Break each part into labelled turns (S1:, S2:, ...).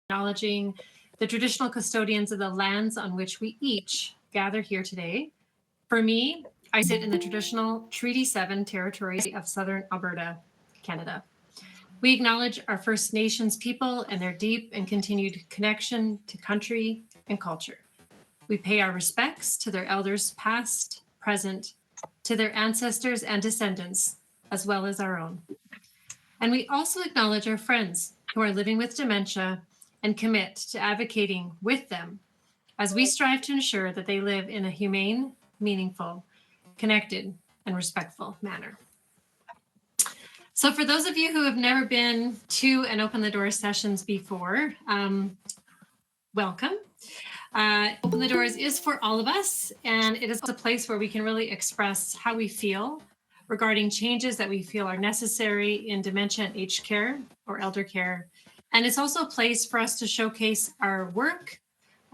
S1: acknowledging the traditional custodians of the lands on which we each gather here today. For me, I sit in the traditional Treaty 7 territory of Southern Alberta, Canada. We acknowledge our First Nations people and their deep and continued connection to country and culture. We pay our respects to their elders past, present, to their ancestors and descendants, as well as our own. And we also acknowledge our friends who are living with dementia and commit to advocating with them as we strive to ensure that they live in a humane, meaningful, connected, and respectful manner. So for those of you who have never been to an Open the Doors sessions before, welcome. Open the Doors is for all of us, and it is a place where we can really express how we feel regarding changes that we feel are necessary in dementia and aged care or elder care. And it's also a place for us to showcase our work,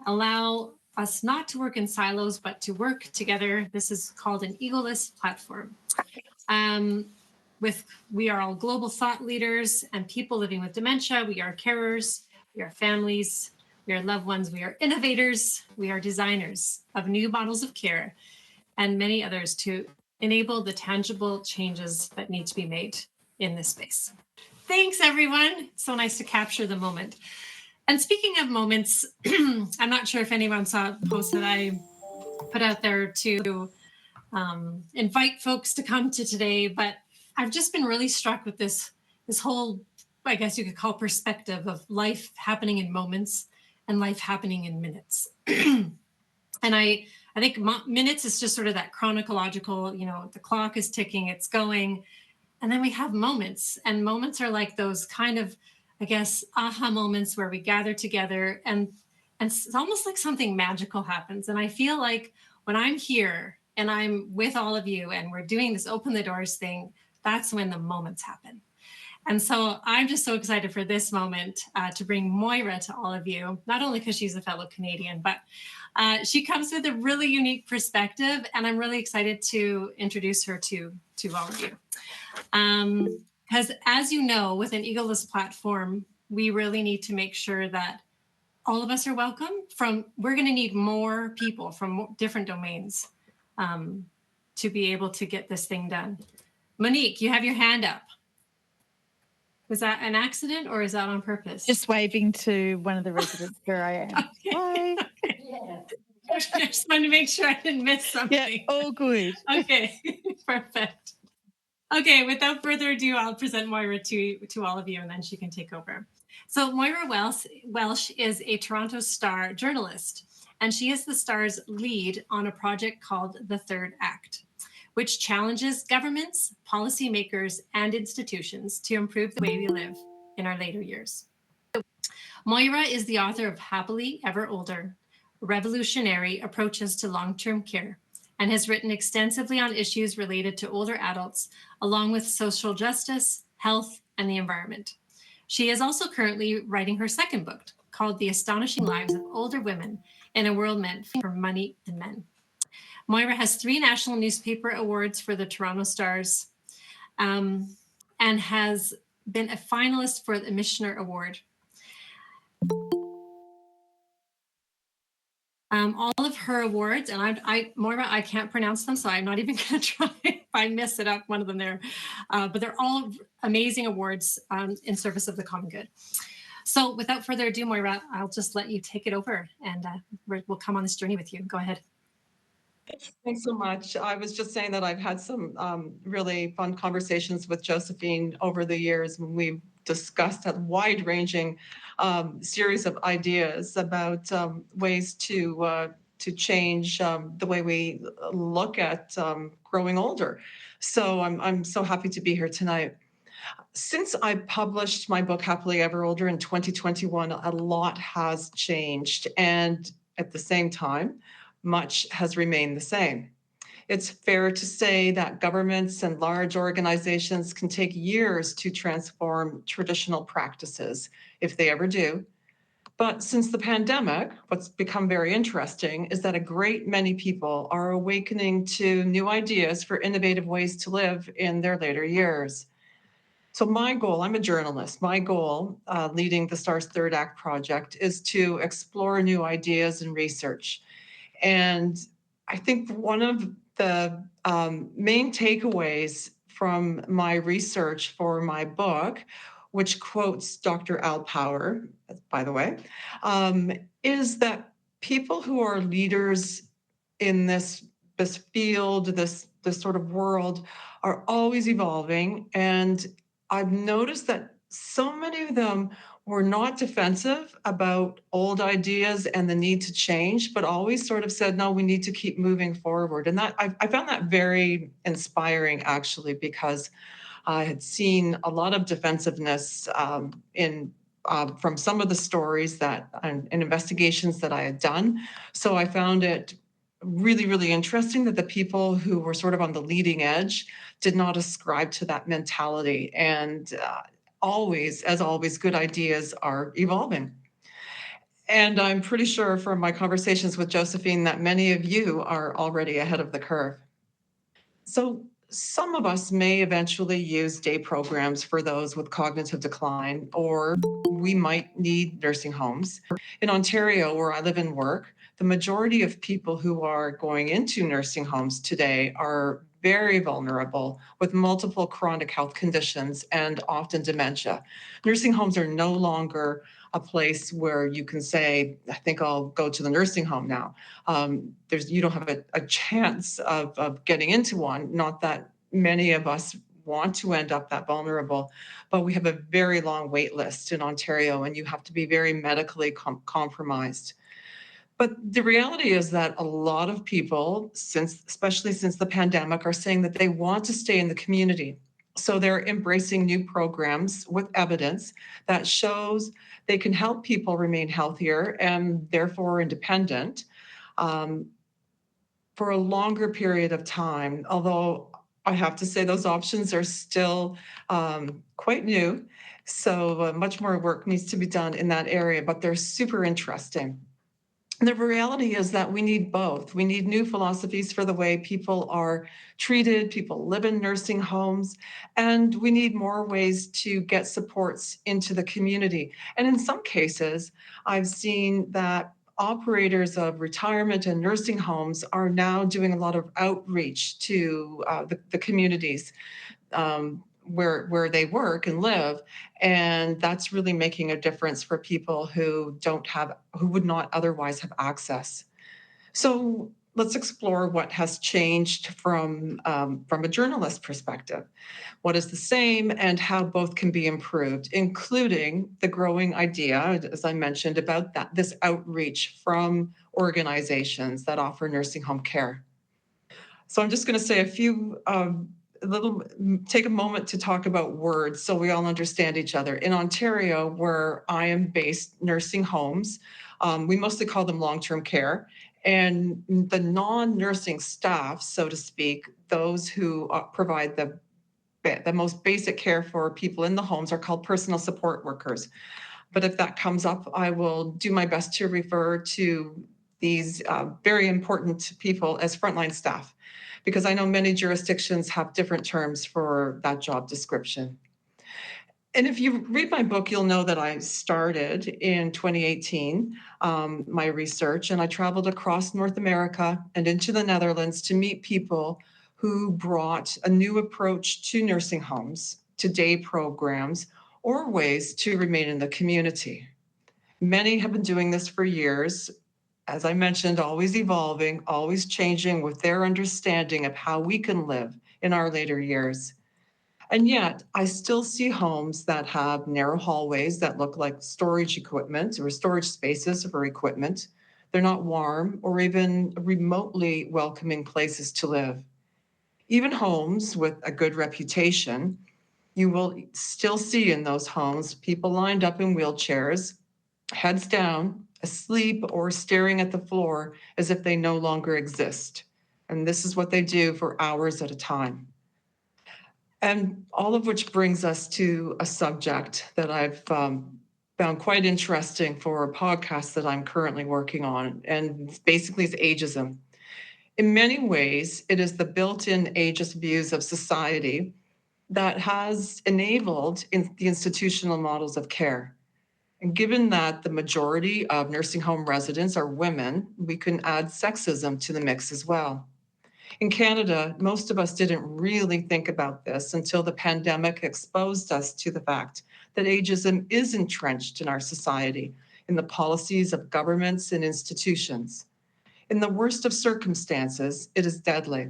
S1: allow us not to work in silos, but to work together. This is called an egoless platform. We are all global thought leaders and people living with dementia. We are carers, we are families, we are loved ones, we are innovators, we are designers of new models of care and many others to enable the tangible changes that need to be made in this space. Thanks, everyone. It's so nice to capture the moment. And speaking of moments, I'm not sure if anyone saw the post that I put out there to invite folks to come to today, but I've just been really struck with this whole, I guess you could call, perspective of life happening in moments and life happening in minutes. And I think minutes is just sort of that chronological, the clock is ticking, it's going. And then we have moments, and moments are like those kind of, I guess, aha moments where we gather together and it's almost like something magical happens. And I feel like when I'm here and I'm with all of you and we're doing this Open the Doors thing, that's when the moments happen. And so I'm just so excited for this moment to bring Moira to all of you, not only because she's a fellow Canadian, but she comes with a really unique perspective, and I'm really excited to introduce her to all of you. Because as you know, with an egoless platform, we really need to make sure that all of us are welcome. We're going to need more people from different domains to be able to get this thing done. Monique, you have your hand up. Was that an accident or is that on purpose?
S2: Just waving to one of the residents where I am.
S1: Okay.
S2: Hi.
S1: Yeah. I just wanted to make sure I didn't miss something.
S2: Yeah, all good.
S1: Okay, perfect. Okay, without further ado, I'll present Moira to all of you and then she can take over. So Moira Welsh is a Toronto Star journalist, and she is the Star's lead on a project called The Third Act, which challenges governments, policymakers, and institutions to improve the way we live in our later years. Moira is the author of Happily Ever Older, Revolutionary Approaches to Long-Term Care, and has written extensively on issues related to older adults, along with social justice, health, and the environment. She is also currently writing her second book, called The Astonishing Lives of Older Women in a World Meant for Money and Men. Moira has 3 national newspaper awards for the Toronto Stars and has been a finalist for the Missioner Award. All of her awards, and Moira, I can't pronounce them, so I'm not even going to try if I mess it up, one of them there. But they're all amazing awards in service of the common good. So without further ado, Moira, I'll just let you take it over and we'll come on this journey with you. Go ahead.
S3: Thanks so much. I was just saying that I've had some really fun conversations with Josephine over the years when we've discussed a wide-ranging series of ideas about ways to change the way we look at growing older. So I'm so happy to be here tonight. Since I published my book, Happily Ever Older, in 2021, a lot has changed. And at the same time, much has remained the same. It's fair to say that governments and large organizations can take years to transform traditional practices, if they ever do. But since the pandemic, what's become very interesting is that a great many people are awakening to new ideas for innovative ways to live in their later years. So my goal, I'm a journalist. My goal, leading the STARS Third Act project, is to explore new ideas and research. And I think one of the main takeaways from my research for my book, which quotes Dr. Al Power, by the way, um, is that people who are leaders in this field, this sort of world, are always evolving. And I've noticed that so many of them were not defensive about old ideas and the need to change, but always sort of said, no, we need to keep moving forward. And that I found that very inspiring, actually, because I had seen a lot of defensiveness in from some of the stories that and investigations that I had done. So I found it really, really interesting that the people who were sort of on the leading edge did not ascribe to that mentality. And always, as always, good ideas are evolving. And I'm pretty sure from my conversations with Josephine that many of you are already ahead of the curve. So some of us may eventually use day programs for those with cognitive decline, or we might need nursing homes. In Ontario, where I live and work, the majority of people who are going into nursing homes today are very vulnerable with multiple chronic health conditions and often dementia. Nursing homes are no longer a place where you can say, I think I'll go to the nursing home now. You don't have a chance of getting into one. Not that many of us want to end up that vulnerable, but we have a very long wait list in Ontario, and you have to be very medically compromised. But the reality is that a lot of people, especially since the pandemic, are saying that they want to stay in the community. So they're embracing new programs with evidence that shows they can help people remain healthier and therefore independent um, for a longer period of time. Although I have to say those options are still quite new. So much more work needs to be done in that area, but they're super interesting. The reality is that we need both. We need new philosophies for the way people are treated, people live in nursing homes, and we need more ways to get supports into the community. And in some cases, I've seen that operators of retirement and nursing homes are now doing a lot of outreach to the communities where they work and live, and that's really making a difference for people who would not otherwise have access. So let's explore what has changed from a journalist perspective. What is the same and how both can be improved, including the growing idea, as I mentioned, about this outreach from organizations that offer nursing home care. So I'm just going to say take a moment to talk about words so we all understand each other. In Ontario, where I am based, nursing homes, we mostly call them long-term care. And the non-nursing staff, so to speak, those who provide the most basic care for people in the homes are called personal support workers. But if that comes up, I will do my best to refer to these very important people as frontline staff, because I know many jurisdictions have different terms for that job description. And if you read my book, you'll know that I started in 2018, my research, and I traveled across North America and into the Netherlands to meet people who brought a new approach to nursing homes, to day programs, or ways to remain in the community. Many have been doing this for years, as I mentioned, always evolving, always changing with their understanding of how we can live in our later years. And yet, I still see homes that have narrow hallways that look like storage equipment or storage spaces for equipment. They're not warm or even remotely welcoming places to live. Even homes with a good reputation, you will still see in those homes people lined up in wheelchairs, heads down, asleep, or staring at the floor as if they no longer exist. And this is what they do for hours at a time. And all of which brings us to a subject that I've found quite interesting for a podcast that I'm currently working on, and basically it's ageism. In many ways, it is the built-in ageist views of society that has enabled the institutional models of care. And given that the majority of nursing home residents are women, we can add sexism to the mix as well. In Canada, most of us didn't really think about this until the pandemic exposed us to the fact that ageism is entrenched in our society, in the policies of governments and institutions. In the worst of circumstances, it is deadly.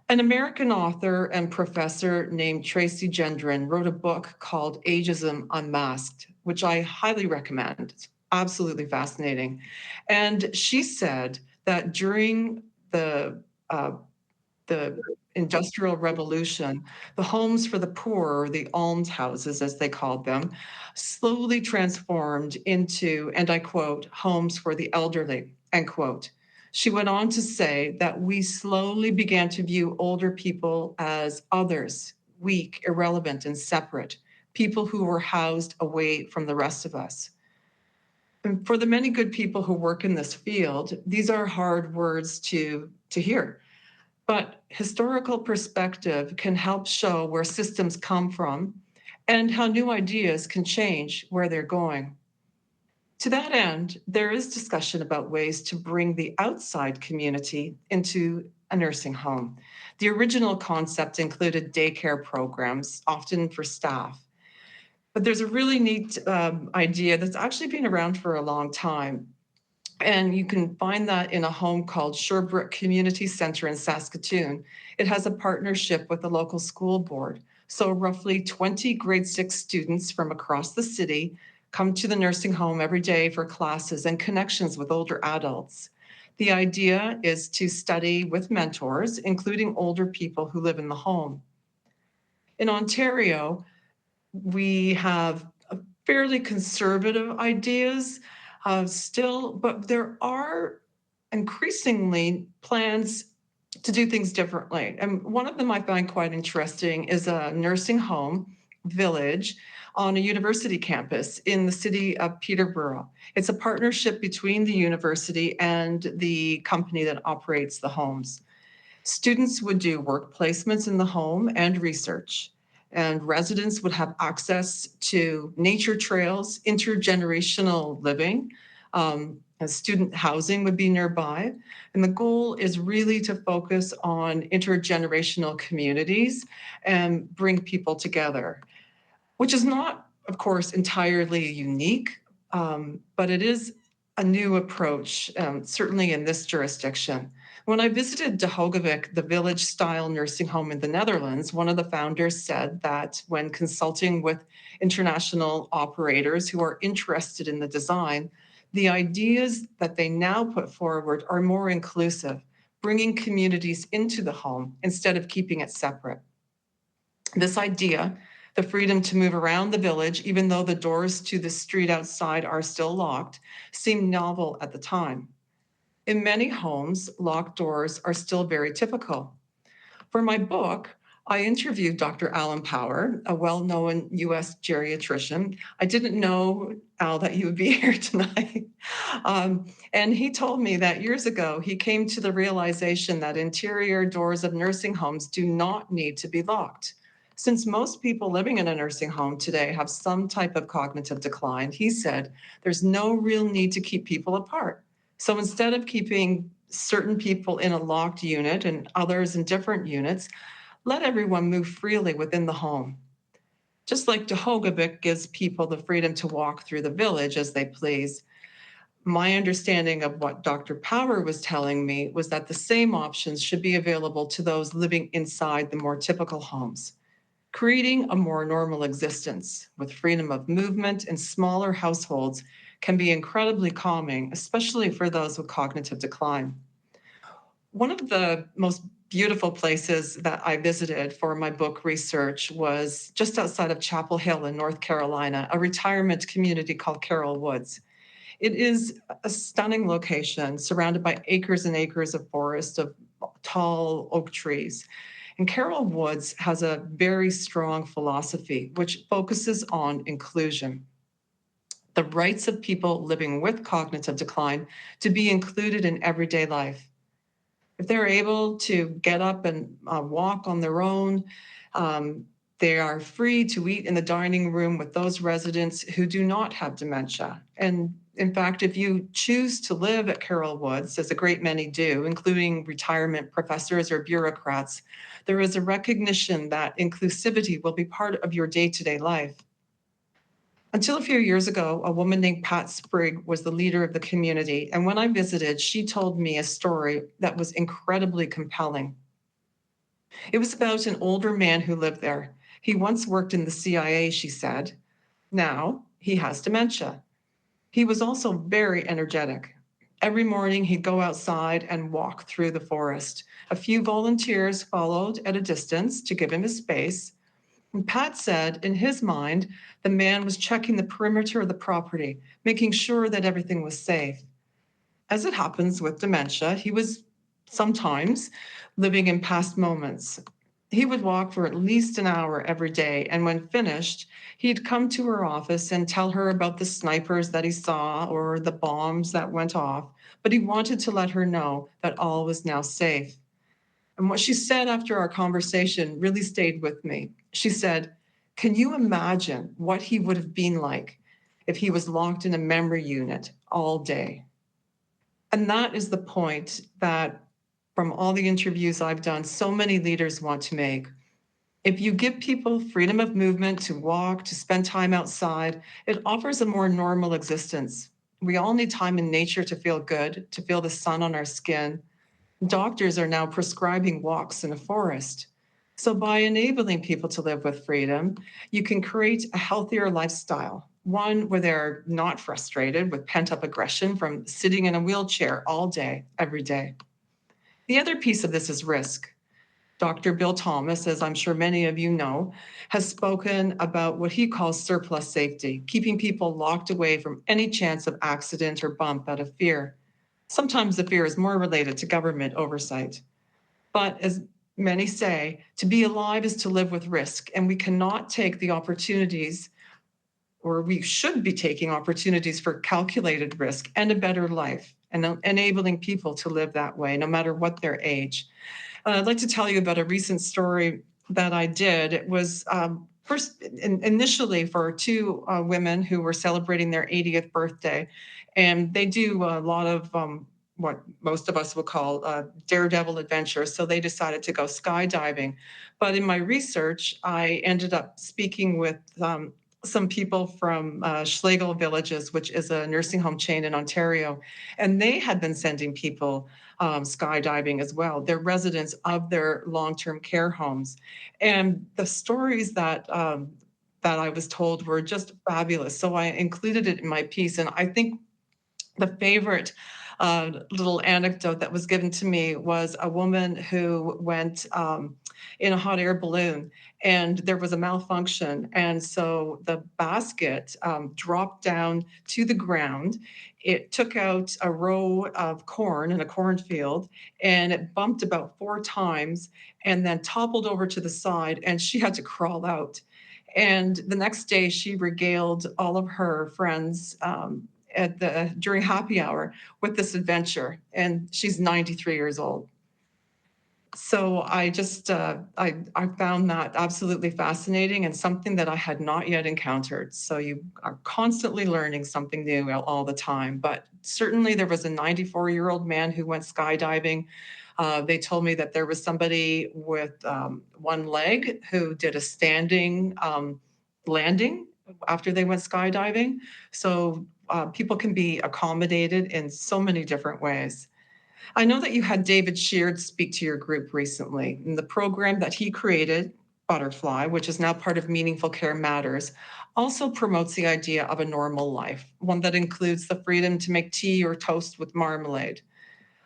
S3: An American author and professor named Tracy Gendron wrote a book called Ageism Unmasked, which I highly recommend. It's absolutely fascinating. And she said that during uh, the Industrial Revolution, the homes for the poor, or the almshouses as they called them, slowly transformed into, and I quote, homes for the elderly, end quote. She went on to say that we slowly began to view older people as others, weak, irrelevant, and separate, people who were housed away from the rest of us. And for the many good people who work in this field, these are hard words to hear. But historical perspective can help show where systems come from and how new ideas can change where they're going. To that end, there is discussion about ways to bring the outside community into a nursing home. The original concept included daycare programs, often for staff. But there's a really neat idea that's actually been around for a long time. And you can find that in a home called Sherbrooke Community Center in Saskatoon. It has a partnership with the local school board. So roughly 20 grade 6 students from across the city come to the nursing home every day for classes and connections with older adults. The idea is to study with mentors, including older people who live in the home. In Ontario, we have fairly conservative ideas still, but there are increasingly plans to do things differently. And one of them I find quite interesting is a nursing home village on a university campus in the city of Peterborough. It's a partnership between the university and the company that operates the homes. Students would do work placements in the home and research, and residents would have access to nature trails, intergenerational living, and student housing would be nearby. And the goal is really to focus on intergenerational communities and bring people together, which is not, of course, entirely unique, but it is a new approach, certainly in this jurisdiction. When I visited De Hogevik, the village style nursing home in the Netherlands, one of the founders said that when consulting with international operators who are interested in the design, the ideas that they now put forward are more inclusive, bringing communities into the home instead of keeping it separate. This idea, the freedom to move around the village, even though the doors to the street outside are still locked, seemed novel at the time. In many homes, locked doors are still very typical. For my book, I interviewed Dr. Alan Power, a well-known US geriatrician. I didn't know, Al, that you would be here tonight. And he told me that years ago, he came to the realization that interior doors of nursing homes do not need to be locked. Since most people living in a nursing home today have some type of cognitive decline, he said, there's no real need to keep people apart. So instead of keeping certain people in a locked unit and others in different units, let everyone move freely within the home. Just like De Hogevik gives people the freedom to walk through the village as they please, my understanding of what Dr. Power was telling me was that the same options should be available to those living inside the more typical homes, creating a more normal existence with freedom of movement in smaller households can be incredibly calming, especially for those with cognitive decline. One of the most beautiful places that I visited for my book research was just outside of Chapel Hill in North Carolina, a retirement community called Carroll Woods. It is a stunning location surrounded by acres and acres of forest of tall oak trees. And Carroll Woods has a very strong philosophy which focuses on inclusion, the rights of people living with cognitive decline to be included in everyday life. If they're able to get up and walk on their own, um, they are free to eat in the dining room with those residents who do not have dementia. And in fact, if you choose to live at Carroll Woods, as a great many do, including retirement professors or bureaucrats, there is a recognition that inclusivity will be part of your day-to-day life. Until a few years ago, a woman named Pat Sprigg was the leader of the community. And when I visited, she told me a story that was incredibly compelling. It was about an older man who lived there. He once worked in the CIA, she said. Now he has dementia. He was also very energetic. Every morning he'd go outside and walk through the forest. A few volunteers followed at a distance to give him his space. And Pat said, in his mind, the man was checking the perimeter of the property, making sure that everything was safe. As it happens with dementia, he was sometimes living in past moments. He would walk for at least an hour every day, and when finished, he'd come to her office and tell her about the snipers that he saw or the bombs that went off, but he wanted to let her know that all was now safe. And what she said after our conversation really stayed with me. She said, "Can you imagine what he would have been like if he was locked in a memory unit all day?" And that is the point that, from all the interviews I've done, so many leaders want to make. If you give people freedom of movement to walk, to spend time outside, it offers a more normal existence. We all need time in nature to feel good, to feel the sun on our skin. Doctors are now prescribing walks in a forest. So, by enabling people to live with freedom, you can create a healthier lifestyle, one where they're not frustrated with pent up aggression from sitting in a wheelchair all day, every day. The other piece of this is risk. Dr. Bill Thomas, as I'm sure many of you know, has spoken about what he calls surplus safety, keeping people locked away from any chance of accident or bump out of fear. Sometimes the fear is more related to government oversight. But as many say, to be alive is to live with risk, and we cannot take the opportunities, or we should be taking opportunities for calculated risk and a better life, and enabling people to live that way, no matter what their age. I'd like to tell you about a recent story that I did. It was initially for two women who were celebrating their 80th birthday, and they do a lot of what most of us would call daredevil adventures. So they decided to go skydiving. But in my research, I ended up speaking with some people from Schlegel Villages, which is a nursing home chain in Ontario, and they had been sending people skydiving as well. They're residents of their long-term care homes, and the stories that I was told were just fabulous. So I included it in my piece, and I think the favorite little anecdote that was given to me was a woman who went in a hot air balloon and there was a malfunction. And so the basket dropped down to the ground. It took out a row of corn in a cornfield and it bumped about 4 times and then toppled over to the side and she had to crawl out. And the next day, she regaled all of her friends during happy hour with this adventure, and she's 93 years old. So I just I found that absolutely fascinating and something that I had not yet encountered. So you are constantly learning something new all the time. But certainly there was a 94-year-old man who went skydiving. They told me that there was somebody with one leg who did a standing landing after they went skydiving. So people can be accommodated in so many different ways. I know that you had David Sheard speak to your group recently. And the program that he created, Butterfly, which is now part of Meaningful Care Matters, also promotes the idea of a normal life, one that includes the freedom to make tea or toast with marmalade.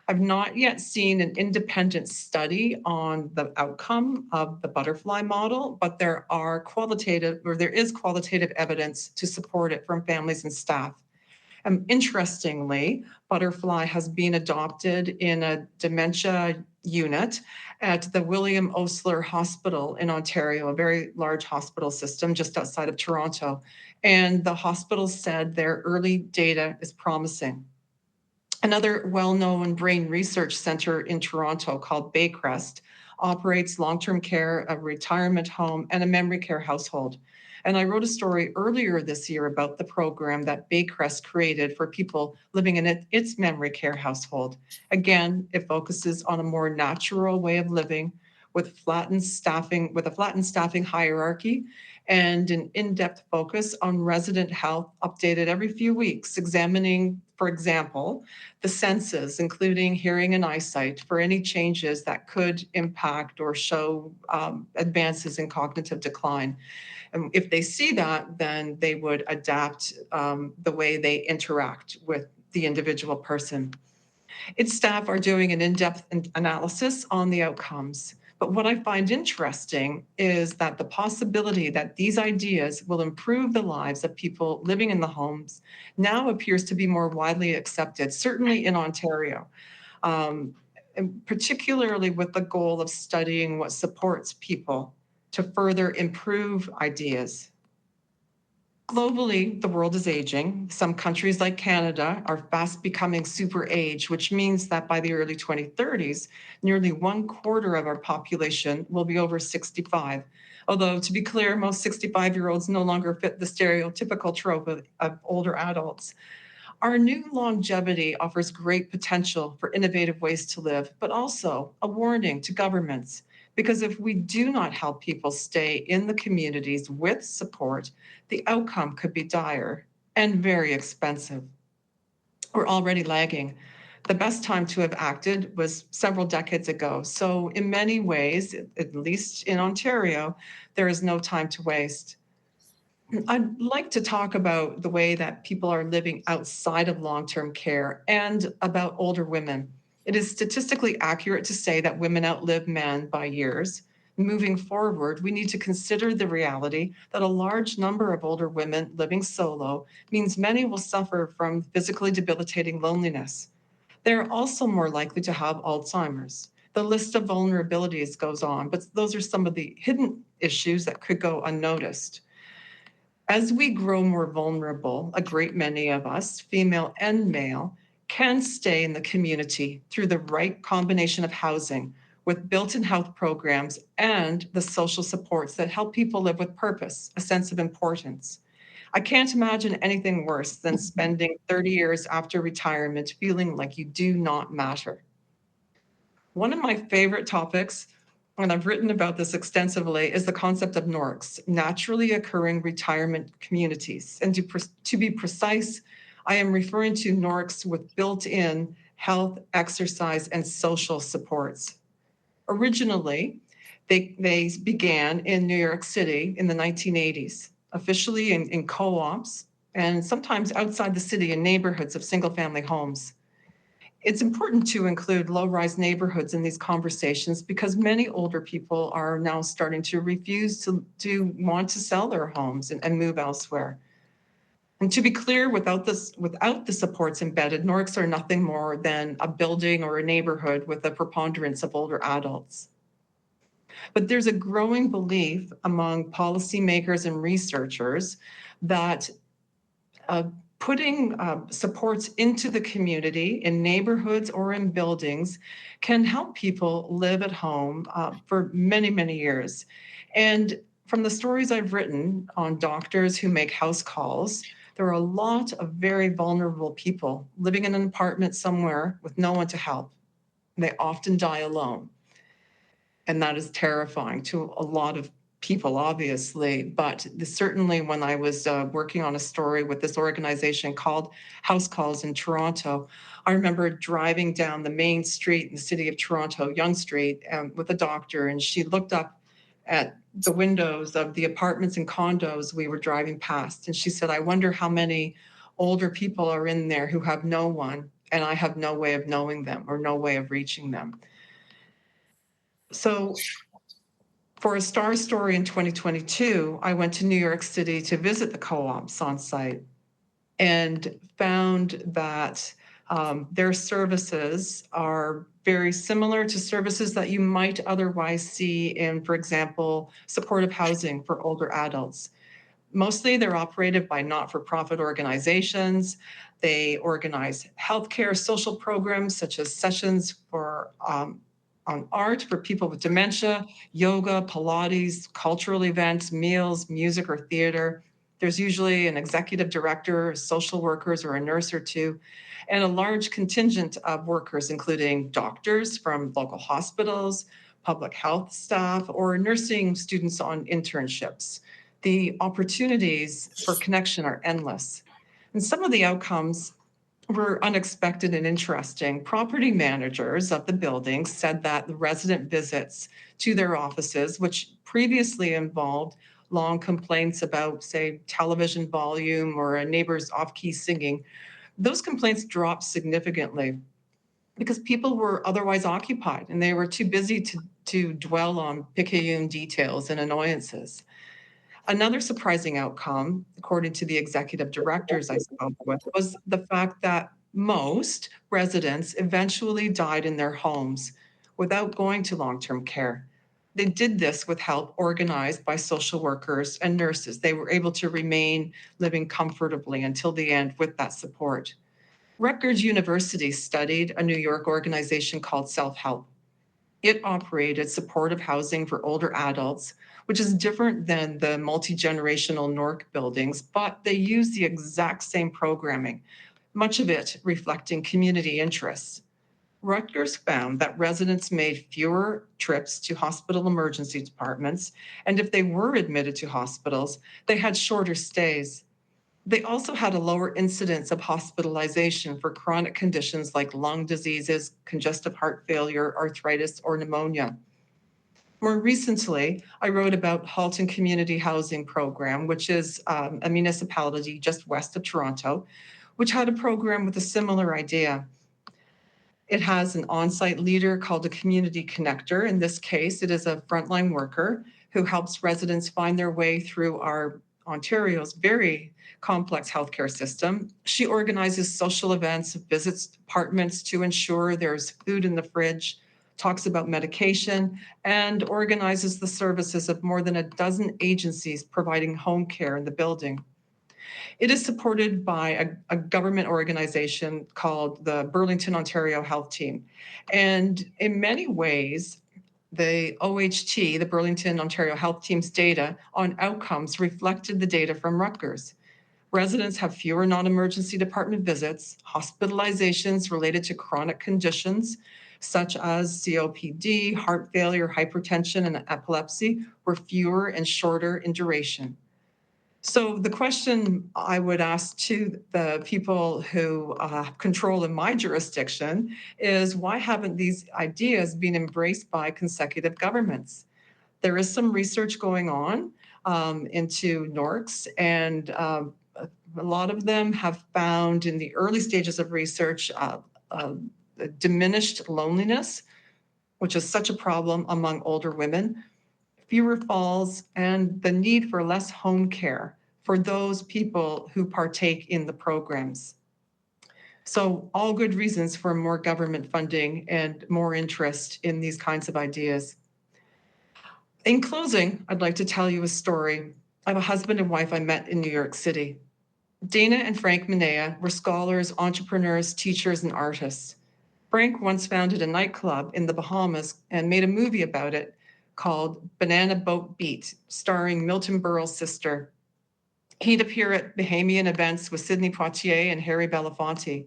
S3: I've not yet seen an independent study on the outcome of the butterfly model, but there is qualitative evidence to support it from families and staff. Interestingly, Butterfly has been adopted in a dementia unit at the William Osler Hospital in Ontario, a very large hospital system just outside of Toronto. And the hospital said their early data is promising. Another well-known brain research center in Toronto called Baycrest operates long-term care, a retirement home, and a memory care household. And I wrote a story earlier this year about the program that Baycrest created for people living in its memory care household. Again, it focuses on a more natural way of living with a flattened staffing hierarchy and an in-depth focus on resident health updated every few weeks, examining, for example, the senses, including hearing and eyesight, for any changes that could impact or show advances in cognitive decline. And if they see that, then they would adapt the way they interact with the individual person. Its staff are doing an in-depth analysis on the outcomes. But what I find interesting is that the possibility that these ideas will improve the lives of people living in the homes now appears to be more widely accepted, certainly in Ontario, and particularly with the goal of studying what supports people to further improve ideas. Globally, the world is aging. Some countries like Canada are fast becoming super age, which means that by the early 2030s, nearly 1/4 of our population will be over 65. Although, to be clear, most 65-year-olds no longer fit the stereotypical trope of older adults. Our new longevity offers great potential for innovative ways to live, but also a warning to governments. Because if we do not help people stay in the communities with support, the outcome could be dire and very expensive. We're already lagging. The best time to have acted was several decades ago. So, in many ways, at least in Ontario, there is no time to waste. I'd like to talk about the way that people are living outside of long term care and about older women. It is statistically accurate to say that women outlive men by years. Moving forward, we need to consider the reality that a large number of older women living solo means many will suffer from physically debilitating loneliness. They're also more likely to have Alzheimer's. The list of vulnerabilities goes on, but those are some of the hidden issues that could go unnoticed. As we grow more vulnerable, a great many of us, female and male, can stay in the community through the right combination of housing with built in health programs and the social supports that help people live with purpose, a sense of importance. I can't imagine anything worse than spending 30 years after retirement feeling like you do not matter. One of my favorite topics, and I've written about this extensively, is the concept of NORCs, naturally occurring retirement communities. And to be precise, I am referring to NORCs with built-in health, exercise, and social supports. Originally, they began in New York City in the 1980s, officially in co-ops, and sometimes outside the city in neighborhoods of single-family homes. It's important to include low-rise neighborhoods in these conversations because many older people are now starting to refuse to want to sell their homes and move elsewhere. And to be clear, without the supports embedded, NORCs are nothing more than a building or a neighborhood with a preponderance of older adults. But there's a growing belief among policymakers and researchers that uh, putting supports into the community in neighborhoods or in buildings can help people live at home for many, many years. And from the stories I've written on doctors who make house calls, there are a lot of very vulnerable people living in an apartment somewhere with no one to help. They often die alone. And that is terrifying to a lot of people, obviously. But certainly, when I was working on a story with this organization called House Calls in Toronto, I remember driving down the main street in the city of Toronto, Yonge Street, with a doctor, and she looked up at the windows of the apartments and condos we were driving past. And she said, "I wonder how many older people are in there who have no one, and I have no way of knowing them or no way of reaching them." So for a star story in 2022, I went to New York City to visit the co-ops on site and found that their services are very similar to services that you might otherwise see in, for example, supportive housing for older adults. Mostly they're operated by not-for-profit organizations. They organize healthcare, social programs such as sessions for on art for people with dementia, yoga, Pilates, cultural events, meals, music, or theater. There's usually an executive director, social workers, or a nurse or two, and a large contingent of workers, including doctors from local hospitals, public health staff, or nursing students on internships. The opportunities for connection are endless. And some of the outcomes were unexpected and interesting. Property managers of the buildings said that the resident visits to their offices, which previously involved long complaints about, say, television volume or a neighbor's off key singing, those complaints dropped significantly because people were otherwise occupied and they were too busy to dwell on picayune details and annoyances. Another surprising outcome, according to the executive directors I spoke with, was the fact that most residents eventually died in their homes without going to long term care. They did this with help organized by social workers and nurses. They were able to remain living comfortably until the end with that support. Rutgers University studied a New York organization called Self Help. It operated supportive housing for older adults, which is different than the multi generational NORC buildings, but they use the exact same programming, much of it reflecting community interests. Rutgers found that residents made fewer trips to hospital emergency departments, and if they were admitted to hospitals, they had shorter stays. They also had a lower incidence of hospitalization for chronic conditions like lung diseases, congestive heart failure, arthritis, or pneumonia. More recently, I wrote about Halton Community Housing Program, which is a municipality just west of Toronto, which had a program with a similar idea. It has an on-site leader called a community connector. In this case, it is a frontline worker who helps residents find their way through our Ontario's very complex healthcare system. She organizes social events, visits departments to ensure there's food in the fridge, talks about medication, and organizes the services of more than a dozen agencies providing home care in the building. It is supported by a government organization called the Burlington, Ontario Health Team. And in many ways, the OHT, the Burlington, Ontario Health Team's data on outcomes reflected the data from Rutgers. Residents have fewer non-emergency department visits, hospitalizations related to chronic conditions such as COPD, heart failure, hypertension, and epilepsy were fewer and shorter in duration. So the question I would ask to the people who control in my jurisdiction is why haven't these ideas been embraced by consecutive governments? There is some research going on into NORCs, and a lot of them have found in the early stages of research diminished loneliness, which is such a problem among older women, fewer falls, and the need for less home care for those people who partake in the programs. So all good reasons for more government funding and more interest in these kinds of ideas. In closing, I'd like to tell you a story of a husband and wife I met in New York City. Dana and Frank Minea were scholars, entrepreneurs, teachers, and artists. Frank once founded a nightclub in the Bahamas and made a movie about it called Banana Boat Beat, starring Milton Berle's sister. He'd appear at Bahamian events with Sidney Poitier and Harry Belafonte.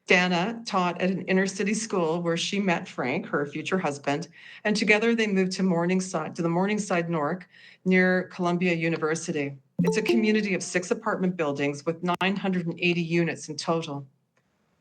S3: Dana taught at an inner city school where she met Frank, her future husband, and together they moved to the Morningside NORC near Columbia University. It's a community of 6 apartment buildings with 980 units in total.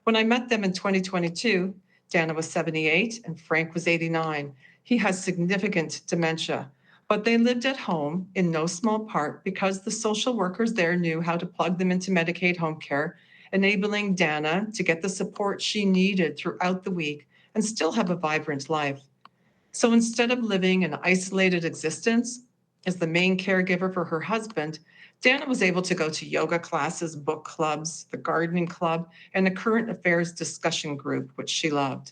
S3: When I met them in 2022, Dana was 78 and Frank was 89. He has significant dementia, but they lived at home in no small part because the social workers there knew how to plug them into Medicaid home care, enabling Dana to get the support she needed throughout the week and still have a vibrant life. So instead of living an isolated existence as the main caregiver for her husband, Dana was able to go to yoga classes, book clubs, the gardening club, and a current affairs discussion group, which she loved.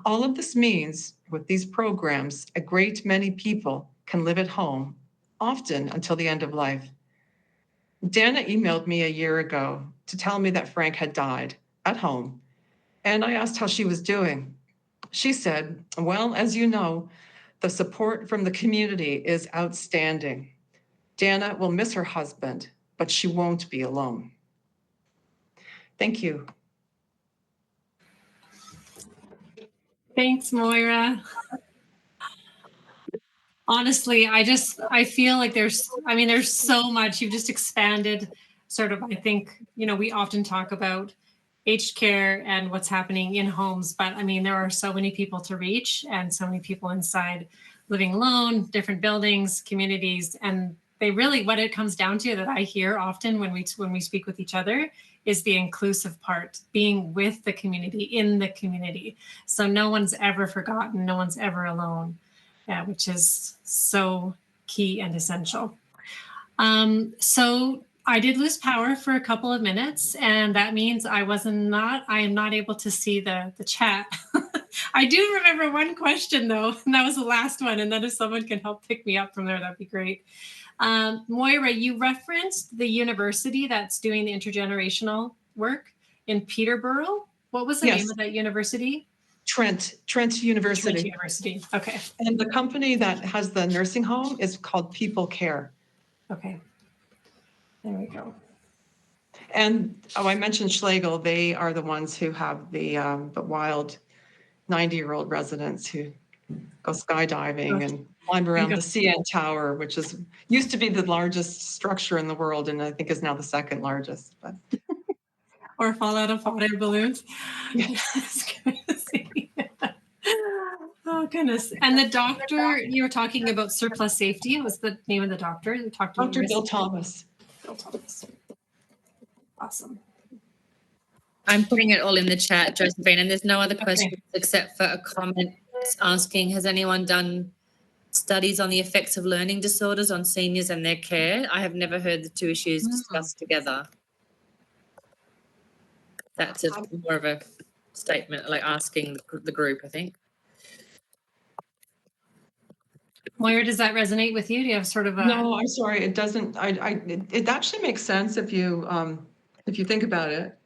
S3: All of this means with these programs, a great many people can live at home, often until the end of life. Dana emailed me a year ago to tell me that Frank had died at home. And I asked how she was doing. She said, well, as you know, the support from the community is outstanding. Dana will miss her husband, but she won't be alone. Thank you.
S1: Thanks, Moira. Honestly, I feel like there's so much. You've just expanded sort of, I think, we often talk about aged care and what's happening in homes, but I mean, there are so many people to reach and so many people inside living alone, different buildings, communities, and they really, what it comes down to that I hear often when we speak with each other is the inclusive part, being with the community, in the community. So no one's ever forgotten, no one's ever alone. Yeah, which is so key and essential. So I did lose power for a couple of minutes, and that means I am not able to see the chat. I do remember one question though, and that was the last one. And then if someone can help pick me up from there, that'd be great. Moira, you referenced the university that's doing the intergenerational work in Peterborough. What was the name of that university?
S3: Trent University.
S1: Trent University. Okay.
S3: And the company that has the nursing home is called People Care.
S1: Okay. There we go.
S3: And I mentioned Schlegel. They are the ones who have the wild 90-year-old residents who go skydiving and climb around the CN Tower, which used to be the largest structure in the world, and I think is now the second largest. But
S1: or fall out of hot air balloons.
S3: Yeah.
S1: Oh goodness! And the doctor, you were talking about surplus safety. What was the name of the doctor? You talked to
S3: Dr. Bill Thomas.
S1: Bill Thomas. Awesome.
S4: I'm putting it all in the chat, Josephine, and there's no other questions except for a comment asking, has anyone done studies on the effects of learning disorders on seniors and their care? I have never heard the two issues discussed together. That's more of a statement, like asking the group, I think.
S1: Moira, does that resonate with you? Do you have sort of a...
S3: No, I'm sorry, it doesn't. It actually makes sense if you think about it.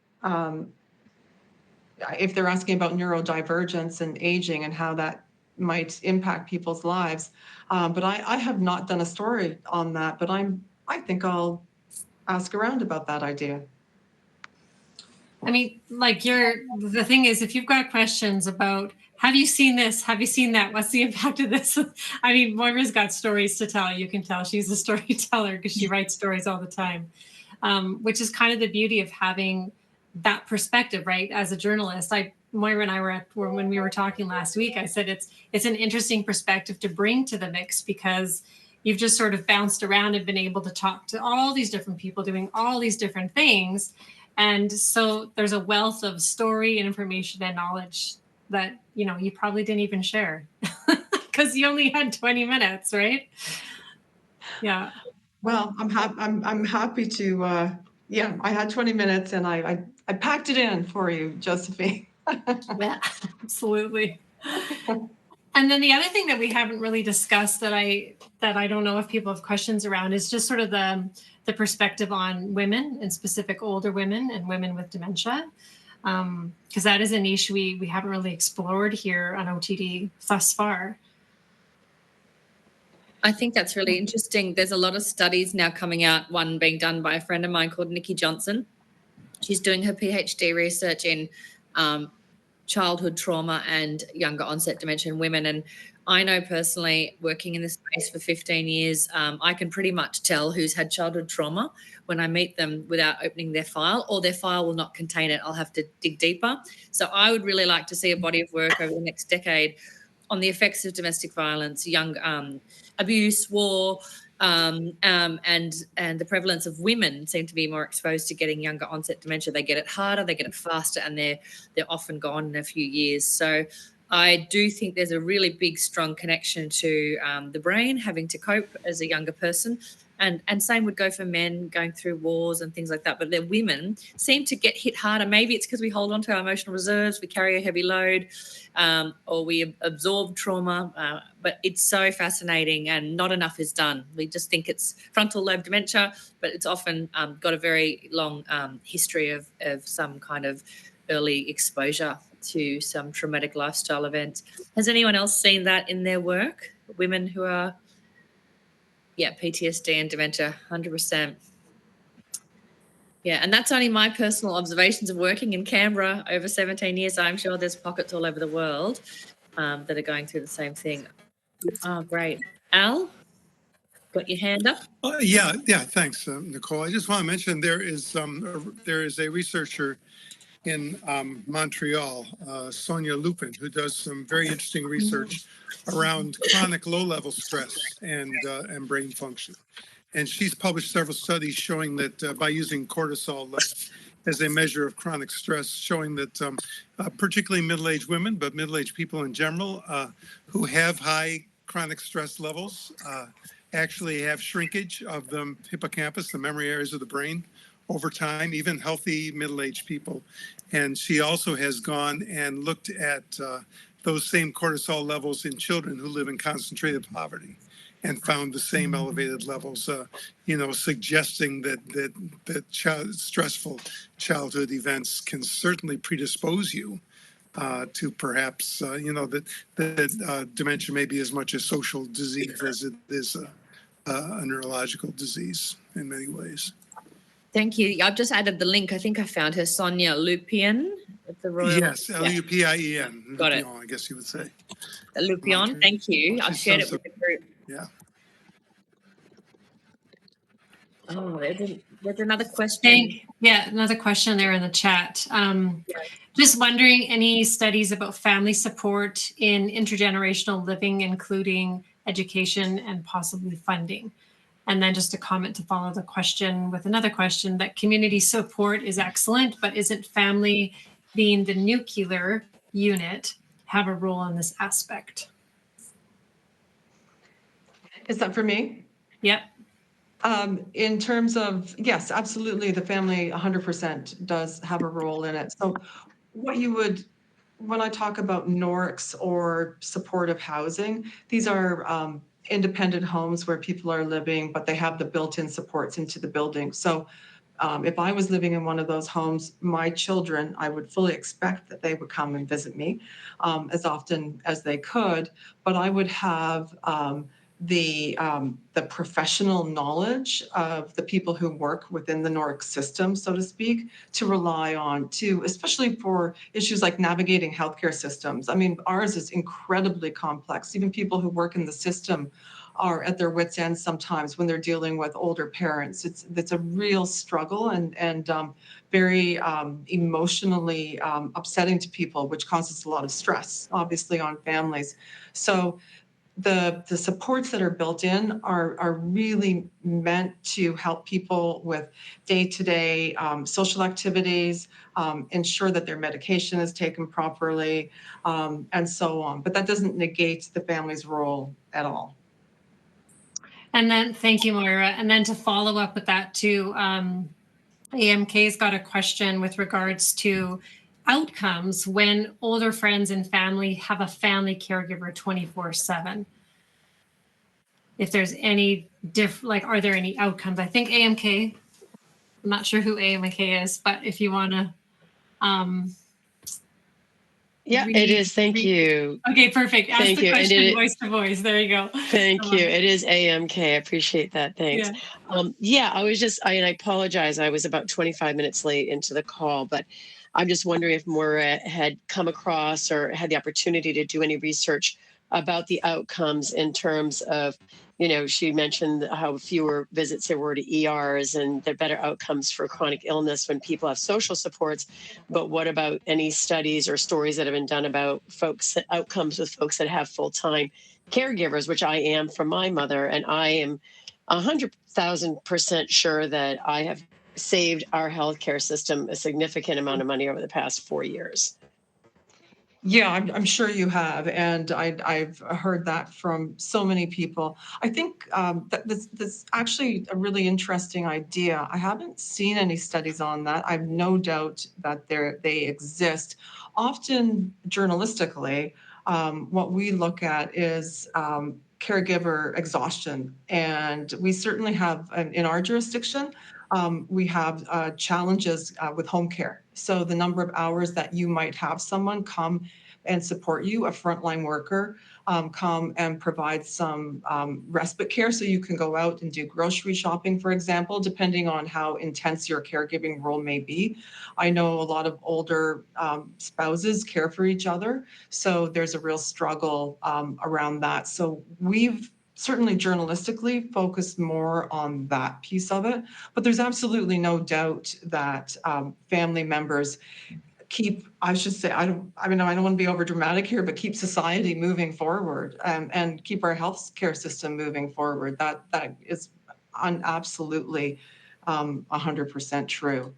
S3: If they're asking about neurodivergence and aging and how that might impact people's lives. But I have not done a story on that, but I think I'll ask around about that idea.
S1: I mean, like the thing is, if you've got questions about, have you seen this? Have you seen that? What's the impact of this? I mean, Moira's got stories to tell. You can tell she's a storyteller because she writes stories all the time, which is kind of the beauty of having that perspective, right? As a journalist, Moira and I when we were talking last week, I said it's an interesting perspective to bring to the mix because you've just sort of bounced around and been able to talk to all these different people doing all these different things. And so there's a wealth of story and information and knowledge that, you probably didn't even share because you only had 20 minutes, right? Yeah.
S3: Well, I'm happy to, I had 20 minutes and I packed it in for you, Josephine.
S1: Yeah, absolutely. And then the other thing that we haven't really discussed that I don't know if people have questions around is just sort of the perspective on women and specific older women and women with dementia. Because that is a niche we haven't really explored here on OTD thus far.
S4: I think that's really interesting. There's a lot of studies now coming out, one being done by a friend of mine called Nikki Johnson. She's doing her PhD research in childhood trauma and younger onset dementia in women. And I know personally, working in this space for 15 years, I can pretty much tell who's had childhood trauma when I meet them without opening their file, or their file will not contain it. I'll have to dig deeper. So I would really like to see a body of work over the next decade on the effects of domestic violence, young abuse, war, and the prevalence of women seem to be more exposed to getting younger onset dementia. They get it harder, they get it faster, and they're often gone in a few years. So I do think there's a really big, strong connection to the brain having to cope as a younger person, And same would go for men going through wars and things like that. But the women seem to get hit harder. Maybe it's because we hold on to our emotional reserves, we carry a heavy load, or we absorb trauma. But it's so fascinating, and not enough is done. We just think it's frontal lobe dementia, but it's often got a very long history of some kind of early exposure to some traumatic lifestyle event. Has anyone else seen that in their work? Women who are, PTSD and dementia, 100%. Yeah, and that's only my personal observations of working in Canberra over 17 years. I'm sure there's pockets all over the world that are going through the same thing. Oh, great. Al, got your hand up?
S5: Yeah, thanks, Nicole. I just want to mention there is a researcher in Montreal, Sonia Lupin, who does some very interesting research around chronic low-level stress and brain function. And she's published several studies showing that by using cortisol levels as a measure of chronic stress, showing that particularly middle-aged women, but middle-aged people in general who have high chronic stress levels actually have shrinkage of the hippocampus, the memory areas of the brain, over time, even healthy middle-aged people. And she also has gone and looked at those same cortisol levels in children who live in concentrated poverty and found the same elevated levels, suggesting that stressful childhood events can certainly predispose you to perhaps, that dementia may be as much a social disease as it is a neurological disease in many ways.
S4: Thank you. I've just added the link. I think I found her, Sonia Lupien at the Royal.
S5: Yes, Lupien.
S4: Got it.
S5: I guess you would say.
S4: Lupien, thank you. I've shared it with the group.
S5: Yeah.
S4: Oh, there's another question.
S1: Another question there in the chat. Just wondering, any studies about family support in intergenerational living, including education and possibly funding? And then just a comment to follow the question with another question, that community support is excellent, but isn't family, being the nuclear unit, have a role in this aspect?
S3: Is that for me?
S1: Yep.
S3: In terms of, yes, absolutely, the family 100% does have a role in it. So when I talk about NORCs or supportive housing, these are independent homes where people are living, but they have the built-in supports into the building. So if I was living in one of those homes, my children, I would fully expect that they would come and visit me as often as they could, but I would have the professional knowledge of the people who work within the NORC system, so to speak, to rely on, especially for issues like navigating healthcare systems. I mean, ours is incredibly complex. Even people who work in the system are at their wits' end sometimes when they're dealing with older parents. It's a real struggle and very emotionally upsetting to people, which causes a lot of stress, obviously, on families. So the supports that are built in are really meant to help people with day-to-day social activities, ensure that their medication is taken properly, and so on. But that doesn't negate the family's role at all.
S1: And then, thank you, Moira. And then to follow up with that too, AMK's got a question with regards to outcomes when older friends and family have a family caregiver 24/7. If there's any are there any outcomes? I think AMK, I'm not sure who AMK is, but if you want to.
S6: It is. Thank you.
S1: Okay, perfect. Ask
S6: Thank
S1: the
S6: you.
S1: question voice to voice. There you go.
S6: Thank you. It is AMK. I appreciate that. Thanks. I was I apologize. I was about 25 minutes late into the call, but I'm just wondering if Moira had come across or had the opportunity to do any research about the outcomes in terms of, she mentioned how fewer visits there were to ERs and the better outcomes for chronic illness when people have social supports. But what about any studies or stories that have been done about outcomes with folks that have full-time caregivers, which I am for my mother, and I am 100,000% sure that I have saved our healthcare system a significant amount of money over the past 4 years.
S3: Yeah, I'm sure you have, and I've heard that from so many people. I think that this actually a really interesting idea. I haven't seen any studies on that. I've no doubt that they exist. Often journalistically, what we look at is caregiver exhaustion, and we certainly have in our jurisdiction. We have challenges with home care. So the number of hours that you might have someone come and support you, a frontline worker, come and provide some respite care so you can go out and do grocery shopping, for example, depending on how intense your caregiving role may be. I know a lot of older spouses care for each other, so there's a real struggle around that. So we've certainly journalistically focused more on that piece of it, but there's absolutely no doubt that family members keep, I should say, I mean, I don't want to be over dramatic here, but keep society moving forward, and keep our healthcare system moving forward. That is absolutely 100% true.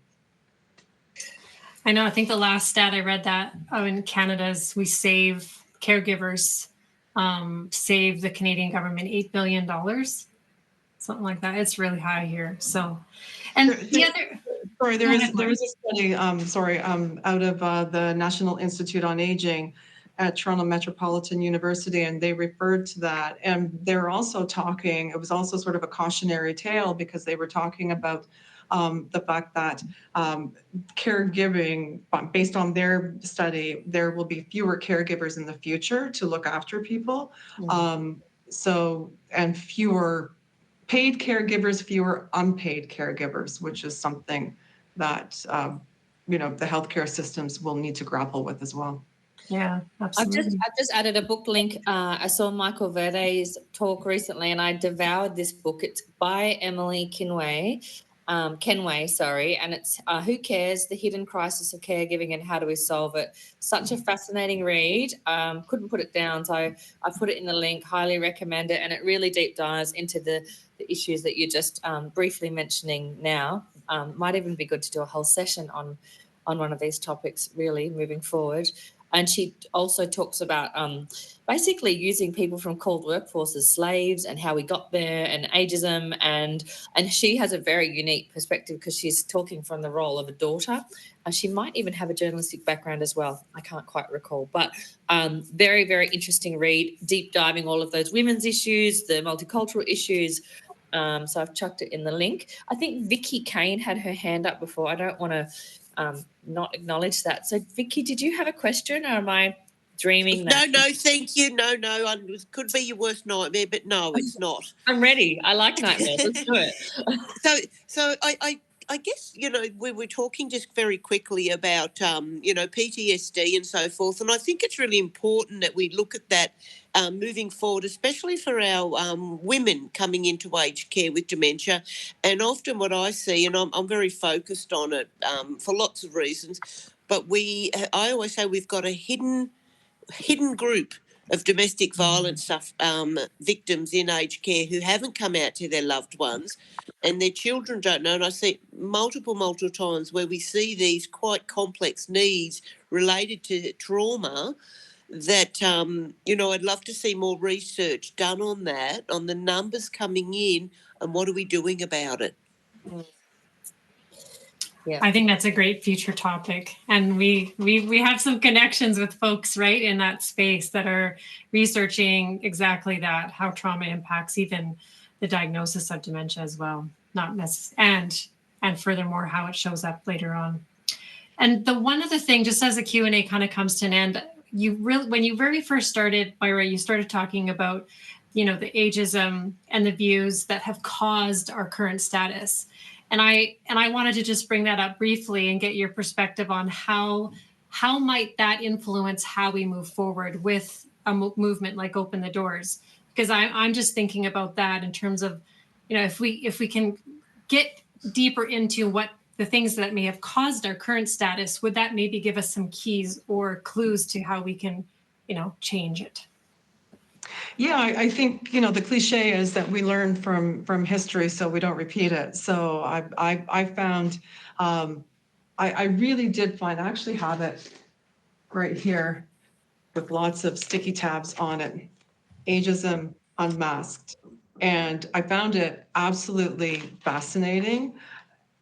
S1: I know. I think the last stat I read that in Canada's we save caregivers, save the Canadian government $8 billion, something like that. It's really high here. So, and the other.
S3: Sorry,
S1: Go ahead,
S3: there is a study, out of the National Institute on Aging at Toronto Metropolitan University, and they referred to that. And they're also talking, it was also sort of a cautionary tale because they were talking about the fact that caregiving, based on their study, there will be fewer caregivers in the future to look after people. And fewer paid caregivers, fewer unpaid caregivers, which is something that the healthcare systems will need to grapple with as well.
S1: Yeah, absolutely.
S4: I've just added a book link. I saw Michael Verde's talk recently, and I devoured this book. It's by Emily Kenway, sorry, and it's Who Cares? The Hidden Crisis of Caregiving and How Do We Solve It. Such a fascinating read. Couldn't put it down, so I put it in the link. Highly recommend it, and it really deep dives into the issues that you're just briefly mentioning now. Might even be good to do a whole session on one of these topics, really, moving forward. And she also talks about basically using people from cold workforce as slaves and how we got there and ageism. And she has a very unique perspective because she's talking from the role of a daughter. She might even have a journalistic background as well. I can't quite recall. But very, very interesting read, deep diving all of those women's issues, the multicultural issues. So I've chucked it in the link. I think Vicky Kane had her hand up before. I don't want to not acknowledge that. So, Vicky, did you have a question, or am I dreaming that?
S7: No, thank you. No, it could be your worst nightmare, but no, it's not.
S4: I'm ready. I like nightmares. Let's do it.
S7: So I guess, we were talking just very quickly about, PTSD and so forth. And I think it's really important that we look at that moving forward, especially for our women coming into aged care with dementia. And often what I see, and I'm very focused on it for lots of reasons, but I always say we've got a hidden group of domestic violence victims in aged care who haven't come out to their loved ones, and their children don't know. And I see multiple times where we see these quite complex needs related to trauma that, I'd love to see more research done on that, on the numbers coming in and what are we doing about it.
S1: Yeah. I think that's a great future topic. And we have some connections with folks right in that space that are researching exactly that, how trauma impacts even the diagnosis of dementia as well, not necessarily, and furthermore, how it shows up later on. And the one other thing, just as the Q&A kind of comes to an end, when you very first started, Moira, you started talking about, the ageism and the views that have caused our current status. And I wanted to just bring that up briefly and get your perspective on how might that influence how we move forward with a movement like Open the Doors? Because I'm just thinking about that in terms of, if we can get deeper into what the things that may have caused our current status, would that maybe give us some keys or clues to how we can, change it?
S3: Yeah, I think, the cliche is that we learn from history so we don't repeat it. So I found, I really did find, I actually have it right here. with lots of sticky tabs on it, Ageism Unmasked. And I found it absolutely fascinating.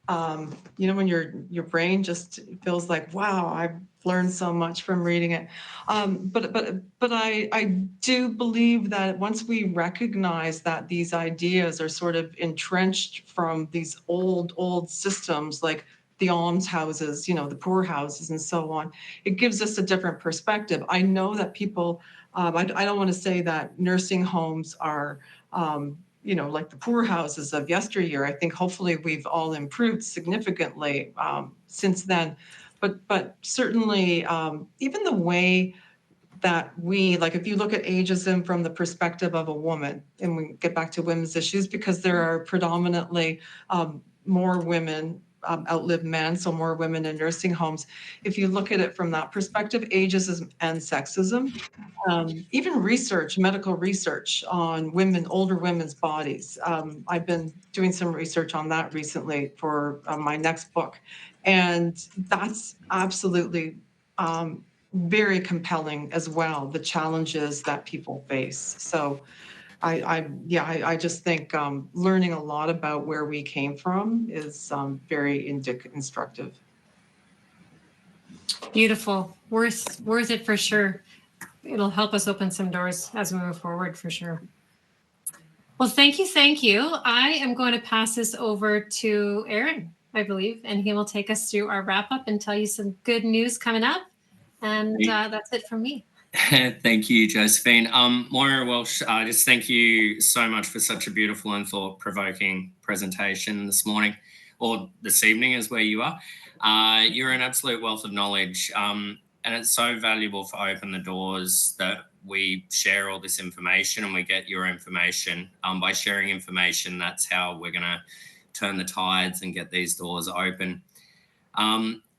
S3: When your brain just feels like, wow, I've learned so much from reading it. But I do believe that once we recognize that these ideas are sort of entrenched from these old systems, like the almshouses, the poorhouses and so on, it gives us a different perspective. I know that people, I don't want to say that nursing homes are, like the poorhouses of yesteryear. I think hopefully we've all improved significantly since then. But certainly, even the way that like if you look at ageism from the perspective of a woman, and we get back to women's issues, because there are predominantly more women outlive men, so more women in nursing homes. If you look at it from that perspective, ageism and sexism, even medical research on older women's bodies. I've been doing some research on that recently for my next book, and that's absolutely very compelling as well, the challenges that people face. So I just think learning a lot about where we came from is very instructive.
S1: Beautiful. Worth it for sure. It'll help us open some doors as we move forward for sure. Well, thank you. I am going to pass this over to Aaron, I believe, and he will take us through our wrap up and tell you some good news coming up. And that's it from me.
S8: Thank you, Josephine. Moira Welsh, just thank you so much for such a beautiful and thought-provoking presentation this morning, or this evening is where you are. You're an absolute wealth of knowledge, and it's so valuable for Open the Doors that we share all this information and we get your information. By sharing information, that's how we're going to turn the tides and get these doors open.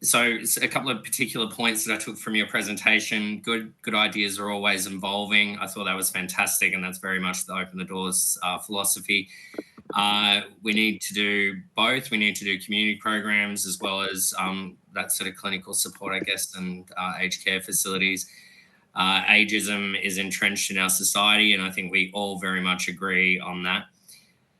S8: So a couple of particular points that I took from your presentation. Good ideas are always evolving. I thought that was fantastic, and that's very much the Open the Doors philosophy. We need to do both. We need to do community programs as well as that sort of clinical support, I guess, and aged care facilities. Ageism is entrenched in our society, and I think we all very much agree on that.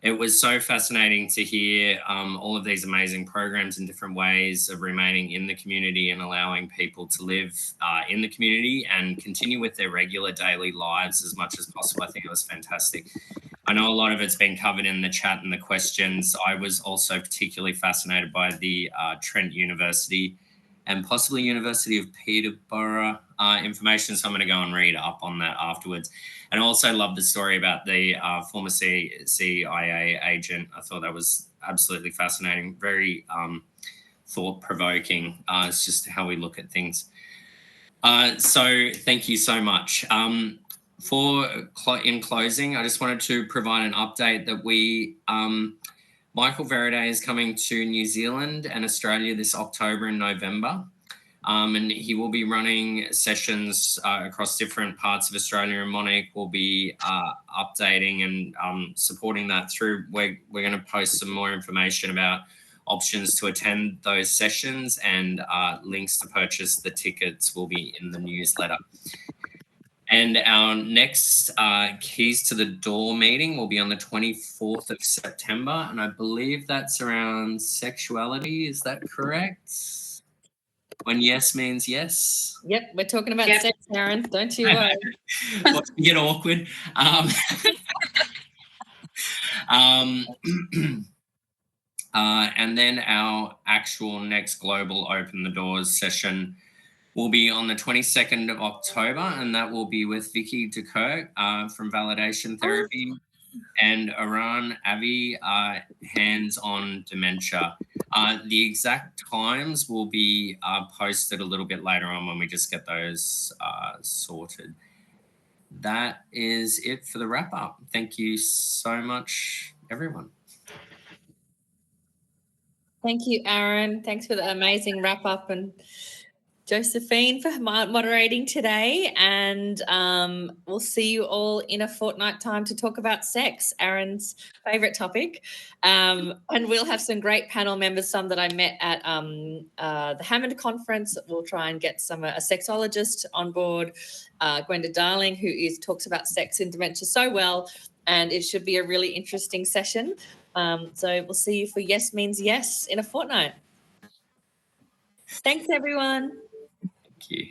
S8: It was so fascinating to hear all of these amazing programs and different ways of remaining in the community and allowing people to live in the community and continue with their regular daily lives as much as possible. I think it was fantastic. I know a lot of it's been covered in the chat and the questions. I was also particularly fascinated by the Trent University and possibly University of Peterborough information, so I'm going to go and read up on that afterwards. And I also love the story about the former CIA agent. I thought that was absolutely fascinating, very thought-provoking. It's just how we look at things. So thank you so much. In closing, I just wanted to provide an update that Michael Veraday is coming to New Zealand and Australia this October and November. And he will be running sessions across different parts of Australia, and Monique will be updating and supporting that through. We're going to post some more information about options to attend those sessions, and links to purchase the tickets will be in the newsletter. And our next Keys to the Door meeting will be on the 24th of September. And I believe that's around sexuality. Is that correct? When yes means yes.
S4: Yep, we're talking about sex, Aaron. Don't you worry.
S8: Watch me get awkward. And then our actual next global Open the Doors session will be on the 22nd of October, and that will be with Vicky DeKirk from Validation Therapy and Aran Avi, Hands on Dementia. The exact times will be posted a little bit later on when we just get those sorted. That is it for the wrap up. Thank you so much, everyone.
S4: Thank you, Aaron. Thanks for the amazing wrap up and Josephine for moderating today, and we'll see you all in a fortnight time to talk about sex, Aaron's favourite topic. And we'll have some great panel members, some that I met at the Hammond conference. We'll try and get a sexologist on board, Gwenda Darling, who talks about sex in dementia so well, and it should be a really interesting session. So we'll see you for Yes Means Yes in a fortnight. Thanks, everyone.
S8: Thank you.